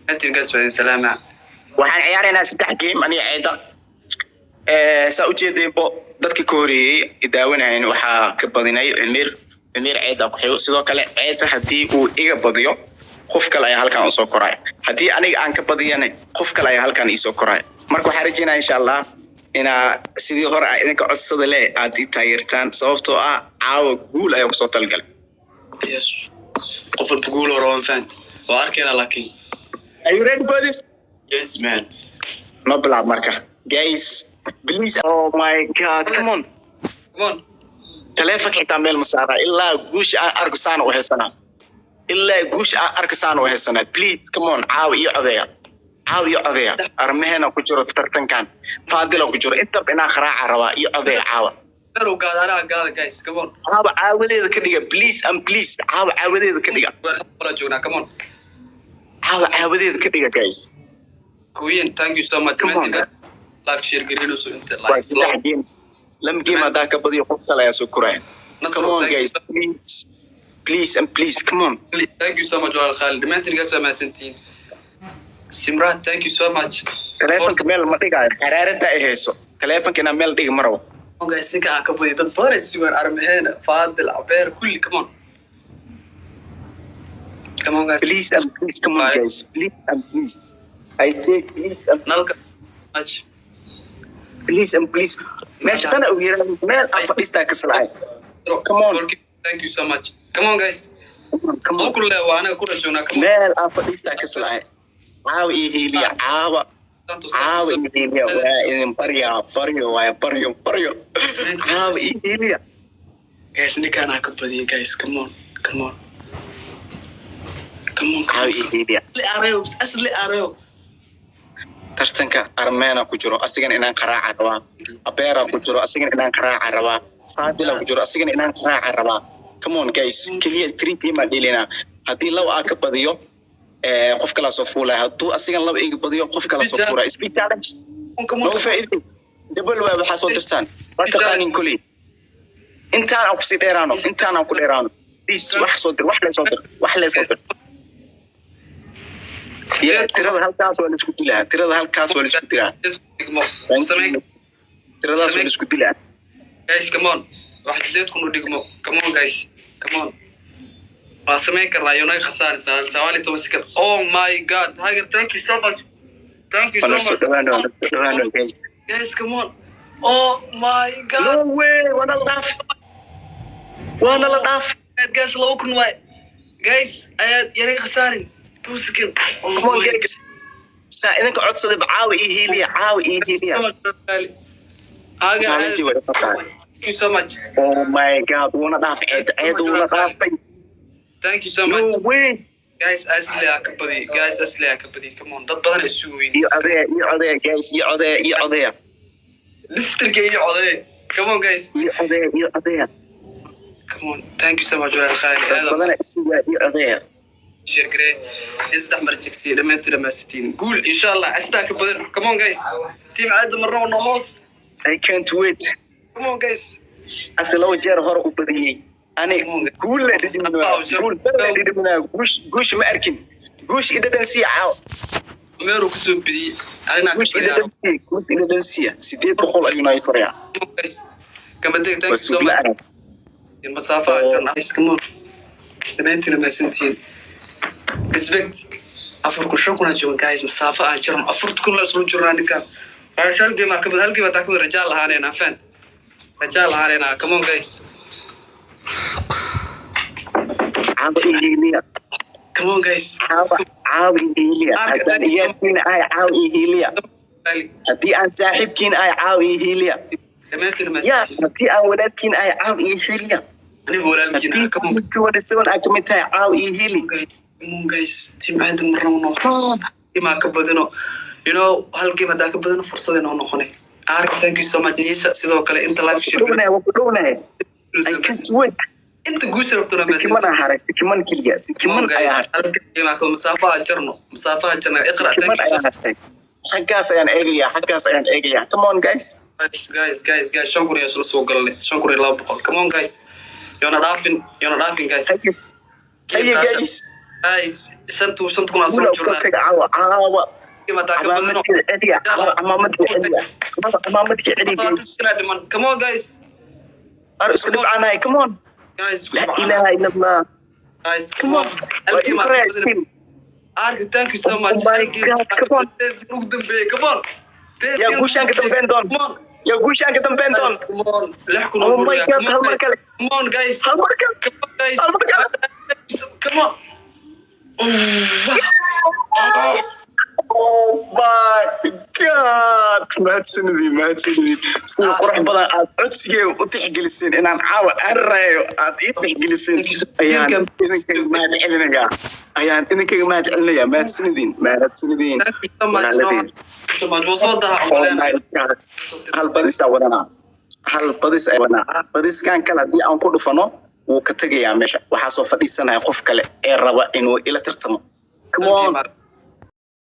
أنتي قصة سلامة. waxaan ciyaaraynaa 3 game aniga ciida saa u jeedeenbo dadka kooriyay daawanayeen waxa ka badinay Emir ciida ku xigo sidoo kale ciida hadii uu iga badiyo qof kale ayaa halkan u soo koray hadii aniga aan ka badiyana qof kale ayaa halkan ii soo koray marka waxaan rajaynayaa insha Allah ina sidii hore ay idinka codsada leh aad i taageertaan sababtoo ah caawa guul ayaa ku soo talgal yes qof guul oo roon fant waa arkayna laakiin are you ready for this yes man no blab marka guys please oh my god come on telefonka inta meel masaara ilaa guush aan arkusaan oo heesana please come on caaw iyo odeya armehena ku jiro tartankan faadila ku jiro inta ina qaraaca raba iyo odeya caawa pero gaadana guys come on caawadeeda ka dhiga please and please caawadeeda ka dhiga wala joogna come on caawadeeda ka dhiga guys Queen, thank you so much. Live share garino so inta live. Lam game ada ka badiyo qof kale ayaa soo koray. Come on guys, please come on. Thank you so much wal Khalid. Dimantin gaso ma santiin. Simrat, thank you so much. Telefonka meel ma dhigayo. Xaraarada ay hayso. Telefonka ina meel dhig maro. Guys, ninka ka badiyo dad badan sugan armaheena Faadil Abeer kulli come on. Come on guys. Please come on guys. Please. I say please and much. Please. Mesh kana u yeeran meel afadista ka salay. Come on. Thank you so much. Come on guys. Come on kullee waa anaga ku rajoona come on. Meel afadista ka salay. Caaw ii heliya caawa ii heliya waa in baryo caaw ii heliya guys ninkaan ka badiyo guys come on caaw ii heliya asli areo tartanka armeena ku jiro asigan inaan qaraaca rabaa abeera ku jiro asigan inaan qaraaca rabaa faadila ku jiro asigan inaan qaraaca rabaa come on guys kaliya 3 team adilina hadii law ka badiyo qof kala soo fuulay haduu asigan laba iga badiyo qof kala soo fuulay speed challenge no faa'iido double way waxa soo dirtaan marka qaanin kulli intaan aan ku sii dheeraano please wax soo dir wax la soo dir tirada halkaas waa la isku dilaa tiradaas waa la isku dilaa guys come on wax jidad ku dhigmo come on guys come on waa sameyn karnaa yona khasaar sawali to second oh my god Tiger thank you so much guys come on oh my god no way wana la dhaaf guys loo kun way guys ayad yare khasaarin توسكن ساعدك عد صدب عاوي إيهيليا thank you so much oh my god وانا ضعف عيد وانا ضعف thank you so much no way guys أسلي أكبدي come on ضد بدن السوين يعضي لفتر كي يعضي come on guys يعضي come on thank you so much ولا خالد بدن السوين يعضي شير جري استحمر تكسي لما انت لما 60 قول ان شاء الله استاك بدر كمان جايز تيم عاد مره ونص I can't wait كمان جايز اسلو جير هور وبدي انا قول قوش ما اركن قوش اذا دنسي عاو ميرو كسب بدي انا قوش اذا دنسي سيدي دخول يونايتد يا جايز كما بدك تكسب المسافه عشان عايز كمان لما انت لما 60 respect afurku shukuna joog guys masaafa aan jiran afurku la soo jiraanka raashal geema ka hal geema ta ku rajaal lahaanayna fan come on guys come on guys hadii aan saaxiibkiin ay caawi hiliya ya hadii aan wadaadkiin ay caawi hiliya ani walaalkiina come on to the one I commit caawi hiliya guys team aad marno ima ka badano you know hal game da ka badano fursad inoo noqonay thank you so much Nisha sidoo kale inta live share I can't wait inta guusha rabtana sikiman kiliya sikiman ayaa ima ka masaafa jarno iqra thank you so much xaggaas ayaan eegaya come on guys shankuri ayaa soo galnay shankuri 200 come on guys yona dhaafin guys hey guys guys shantu kuna soo ولا jira كنت عاوة ma taa ka badano عمامتك عدي come on guys أرسل معنا come on guys لا إله إلا الله guys come on thank you so much oh my god come on come on يا قوشان كتم بندون يا قوشان كتم بندون come on لحكوا oh my god هالمركلة come on guys هالمركلة guys come on oh my god ما تسندي سنو قرح بلا عدسي وتحجلسين إن أنا عاوة أرى تحجلسين أيان إنك ما تعلنا ما تسندين هل بديس كان كلا دي أن كل فنو وكتجي يا مشا وحاسو فدي سنة خوف كله الربا إنه إلى ترتمو come on